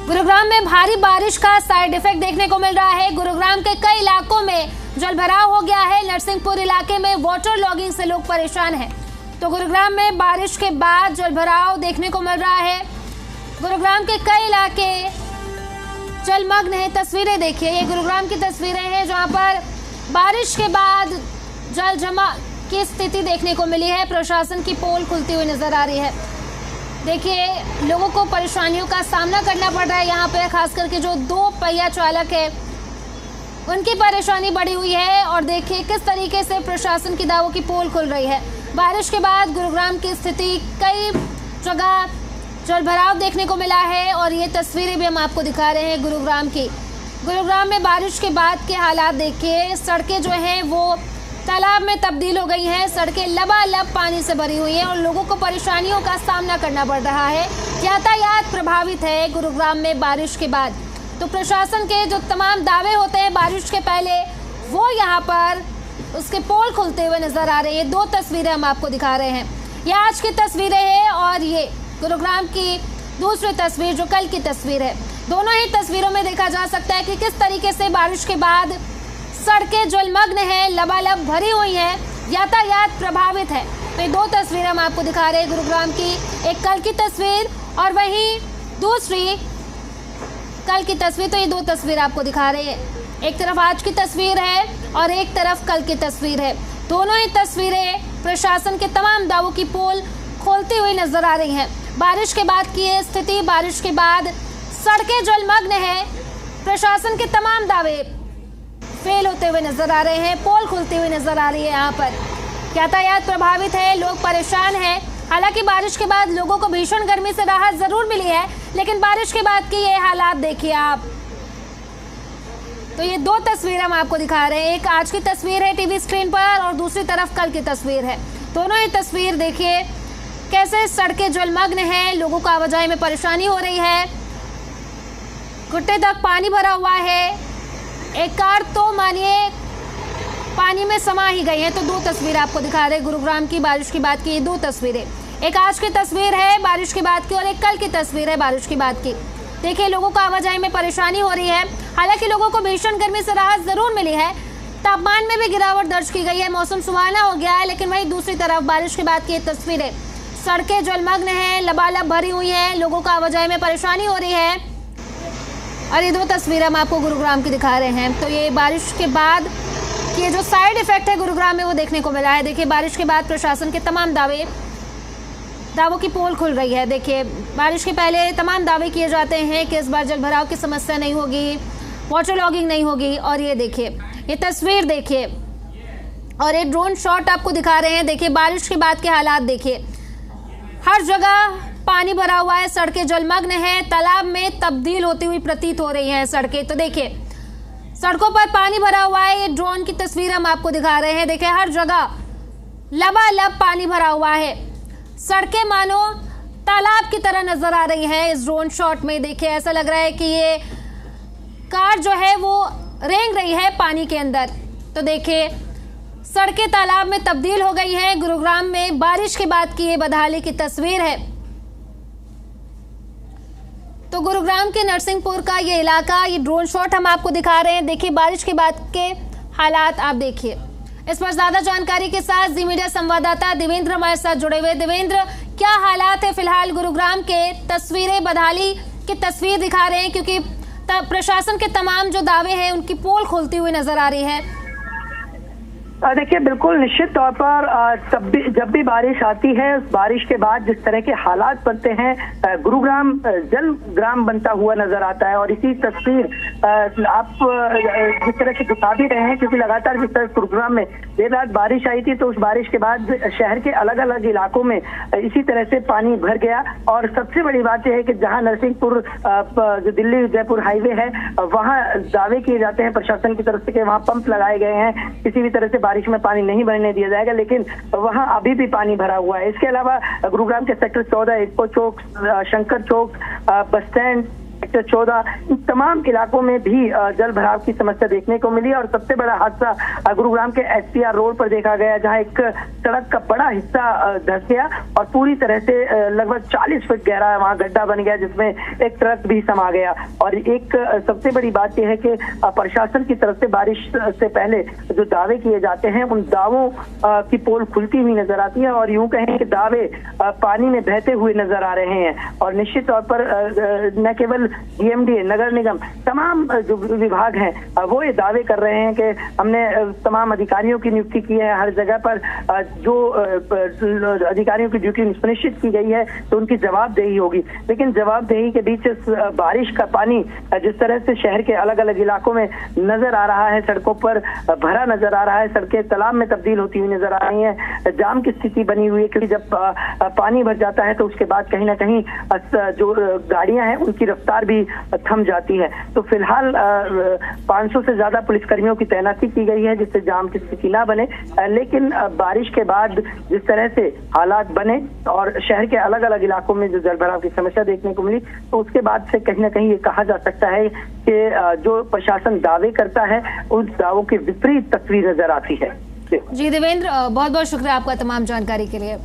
गुरुग्राम में भारी बारिश का साइड इफेक्ट देखने को मिल रहा है। गुरुग्राम के कई इलाकों में जलभराव हो गया है। नरसिंहपुर इलाके में वाटर लॉगिंग से लोग परेशान हैं। तो गुरुग्राम में बारिश के बाद जलभराव देखने को मिल रहा है। गुरुग्राम के कई इलाके जलमग्न हैं। तस्वीरें देखिए, ये गुरुग्राम की तस्वीरें हैं जहां पर बारिश के बाद जल जमा की स्थिति देखने को मिली है। प्रशासन की पोल खुलती हुई नजर आ रही है। देखिए, लोगों को परेशानियों का सामना करना पड़ रहा है। यहाँ पे खास करके जो 2 पहिया चालक है उनकी परेशानी बढ़ी हुई है। और देखिए किस तरीके से प्रशासन की दावों की पोल खुल रही है। बारिश के बाद गुरुग्राम की स्थिति, कई जगह जलभराव देखने को मिला है। और ये तस्वीरें भी हम आपको दिखा रहे हैं गुरुग्राम की। गुरुग्राम में बारिश के बाद के हालात देखिए। सड़कें जो हैं वो तालाब में तब्दील हो गई हैं। सड़कें लबालब पानी से भरी हुई हैं और लोगों को परेशानियों का सामना करना पड़ रहा है। यातायात प्रभावित है गुरुग्राम में बारिश के बाद। तो प्रशासन के जो तमाम दावे होते हैं बारिश के पहले, वो यहाँ पर उसके पोल खुलते हुए नजर आ रहे हैं। 2 तस्वीरें हम आपको दिखा रहे हैं। ये आज की तस्वीरें हैं और ये गुरुग्राम की दूसरी तस्वीर जो कल की तस्वीर है। दोनों ही तस्वीरों में देखा जा सकता है कि किस तरीके से बारिश के बाद सड़कें जलमग्न हैं, लबालब भरी हुई हैं, यातायात प्रभावित है। तो ये 2 तस्वीरें हम आपको दिखा रहे हैं गुरुग्राम की। एक कल की तस्वीर और वहीं दूसरी कल की तस्वीर। तो ये 2 तस्वीर आपको दिखा रहे हैं। एक तरफ आज की तस्वीर है और एक तरफ कल की तस्वीर है। दोनों ही तस्वीरें प्रशासन के तमाम दावों की पोल खोलती हुई नजर आ रही हैं। बारिश के बाद की ये स्थिति, बारिश के बाद सड़कें जलमग्न हैं। प्रशासन के तमाम दावे फेल होते हुए नजर आ रहे हैं। पोल खुलती हुई नजर आ रही है। यहाँ पर यातायात प्रभावित है, लोग परेशान हैं। हालांकि बारिश के बाद लोगों को भीषण गर्मी से राहत जरूर मिली है, लेकिन बारिश के बाद की ये हालात देखिए आप। तो ये 2 तस्वीर हम आपको दिखा रहे हैं। एक आज की तस्वीर है टीवी स्क्रीन पर और दूसरी तरफ कल की तस्वीर है। दोनों ही तस्वीर देखिए कैसे सड़कें जलमग्न हैं, लोगों को आवाजाही में परेशानी हो रही है। घुटने तक पानी भरा हुआ है। एक कार तो मानिए पानी में समा ही गई है। तो 2 तस्वीर आपको दिखा रहे हैं गुरुग्राम की बारिश की बात की। ये 2 तस्वीरें, एक आज की तस्वीर है बारिश के बाद की और एक कल की तस्वीर है बारिश की बात की। देखिए, लोगों को आवाजाही में परेशानी हो रही है। हालांकि लोगों को भीषण गर्मी से राहत जरूर मिली है। तापमान में भी गिरावट दर्ज की गई है। मौसम सुहाना हो गया है। लेकिन वहीं दूसरी तरफ बारिश के बाद की ये तस्वीरें, सड़कें जलमग्न हैं, लबालब भरी हुई हैं, लोगों को आवाजाही में परेशानी हो रही है। और ये 2 तस्वीरें हम आपको गुरुग्राम की दिखा रहे हैं। तो ये बारिश के बाद ये जो साइड इफेक्ट है गुरुग्राम में वो देखने को मिला है। देखिए, बारिश के बाद प्रशासन के तमाम दावों की पोल खुल रही है। देखिए, बारिश के पहले तमाम दावे किए जाते हैं कि इस बार जलभराव की समस्या नहीं होगी, वाटर लॉगिंग नहीं होगी। और ये देखिए, ये तस्वीर देखिए और ये ड्रोन शॉट आपको दिखा रहे हैं। देखिए, बारिश के बाद के हालात देखिए। हर जगह पानी भरा हुआ है, सड़कें जलमग्न हैं, तालाब में तब्दील होती हुई प्रतीत हो रही हैं सड़कें। तो देखिए, सड़कों पर पानी भरा हुआ है। ये ड्रोन की तस्वीर हम आपको दिखा रहे हैं। देखिए, हर जगह लबालब पानी भरा हुआ है। सड़कें मानो तालाब की तरह नजर आ रही हैं इस ड्रोन शॉट में। देखिए, ऐसा लग रहा है कि ये कार जो है वो रेंग रही है पानी के अंदर। तो देखिए, सड़कें तालाब में तब्दील हो गई हैं। गुरुग्राम में बारिश के बाद की ये बदहाली की तस्वीर है। तो गुरुग्राम के नरसिंहपुर का ये इलाका, ये ड्रोन शॉट हम आपको दिखा रहे हैं। देखिए, बारिश के बाद के हालात आप देखिए। इस पर ज्यादा जानकारी के साथ जी मीडिया संवाददाता देवेंद्र हमारे साथ जुड़े हुए। देवेंद्र, क्या हालात है फिलहाल गुरुग्राम के? तस्वीरें बदहाली की तस्वीर दिखा रहे हैं क्योंकि प्रशासन के तमाम जो दावे हैं उनकी पोल खुलती हुई नजर आ रही है। देखिए, बिल्कुल निश्चित तौर पर जब भी बारिश आती है, उस बारिश के बाद जिस तरह के हालात बनते हैं, गुरुग्राम जल ग्राम बनता हुआ नजर आता है। और इसी तस्वीर आप जिस तरह से दिखा भी रहे हैं, क्योंकि लगातार जिस तरह गुरुग्राम में देर रात बारिश आई थी, तो उस बारिश के बाद शहर के अलग अलग इलाकों में इसी तरह से पानी भर गया। और सबसे बड़ी बात यह है कि जहाँ नरसिंहपुर जो दिल्ली जयपुर हाईवे है, वहाँ दावे किए जाते हैं प्रशासन की तरफ से कि वहाँ पंप लगाए गए हैं, किसी भी तरह से बारिश में पानी नहीं भरने दिया जाएगा। लेकिन वहां अभी भी पानी भरा हुआ है। इसके अलावा गुरुग्राम के सेक्टर 14, इक्को चौक, शंकर चौक, बस स्टैंड, सेक्टर 14, इन तमाम इलाकों में भी जल भराव की समस्या देखने को मिली। और सबसे बड़ा हादसा गुरुग्राम के एसपीआर रोड पर देखा गया, जहां एक सड़क का बड़ा हिस्सा धंस गया और पूरी तरह से लगभग 40 फीट गहरा वहां गड्ढा बन गया, जिसमें एक ट्रक भी समा गया। और एक सबसे बड़ी बात यह है कि प्रशासन की तरफ से बारिश से पहले जो दावे किए जाते हैं, उन दावों की पोल खुलती हुई नजर आती है और यूं कहें कि दावे पानी में बहते हुए नजर आ रहे हैं। और निश्चित तौर पर न केवल डीएमडी, नगर निगम, तमाम जो विभाग हैं वो ये दावे कर रहे हैं कि हमने तमाम अधिकारियों की नियुक्ति की है, हर जगह पर जो अधिकारियों की ड्यूटी सुनिश्चित की गई है तो उनकी जवाबदेही होगी। लेकिन जवाबदेही के बीच बारिश का पानी जिस तरह से शहर के अलग अलग इलाकों में नजर आ रहा है, सड़कों पर भरा नजर आ रहा है, सड़कें तालाब में तब्दील होती हुई नजर आ रही हैं, जाम की स्थिति बनी हुई है, क्योंकि जब पानी भर जाता है तो उसके बाद कहीं ना कहीं जो गाड़ियां हैं उनकी रफ्तार भी थम जाती है। तो फिलहाल 500 से ज्यादा पुलिसकर्मियों की तैनाती की गई है जिससे जाम की स्थिति ना बने। लेकिन बारिश के बाद जिस तरह से हालात बने और शहर के अलग अलग इलाकों में जो जलभराव की समस्या देखने को मिली, तो उसके बाद से कहीं ना कहीं ये कहा जा सकता है कि जो प्रशासन दावे करता है उस दावों की विपरीत तस्वीर नजर आती है। जी देवेंद्र, बहुत बहुत शुक्रिया आपका तमाम जानकारी के लिए।